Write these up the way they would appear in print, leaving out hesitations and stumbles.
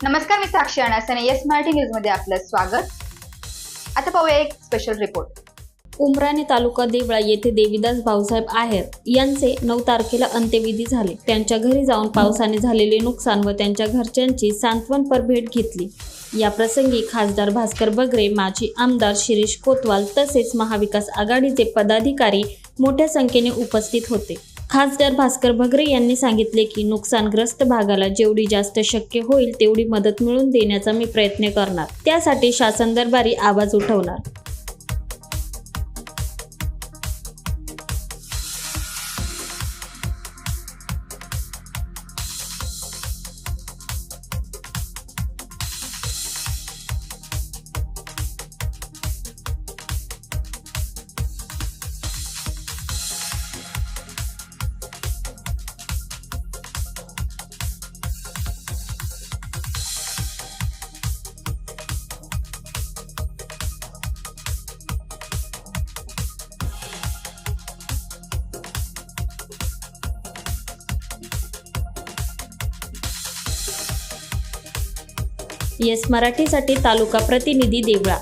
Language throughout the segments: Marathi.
नमस्कार, मी साक्षी अनासने. येस मराठी न्यूज मध्ये आपलं स्वागत. आता पाहूया एक स्पेशल रिपोर्ट. उमराणे तालुका देवळा येथे देवीदास भाऊसाहेब आहेर यांचे 9 तारखेला अंत्यविधी झाले. त्यांच्या घरी जाऊन पावसाने झालेले नुकसान व त्यांच्या घरच्यांची सांत्वनपर भेट घेतली. या प्रसंगी खासदार भास्कर बगरे, माजी आमदार शिरीष कोतवाल तसेच महाविकास आघाडीचे पदाधिकारी मोठ्या संख्येने उपस्थित होते. खासदार भास्कर बगरे यांनी सांगितले की नुकसानग्रस्त भागाला जेवढी जास्त शक्य होईल तेवढी मदत मिळवून देण्याचा मी प्रयत्न करणार. त्यासाठी शासन दरबारी आवाज उठवणार. येस मराठीसाठी तालुका प्रतिनिधी देवळा.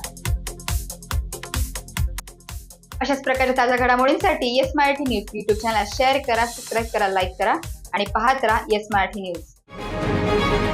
अशाच प्रकारच्या ताज्या घडामोडींसाठी yes Marathi news YouTube channel share करा, सबस्क्राईब करा, लाईक करा आणि पाहत राहा येस मराठी न्यूज.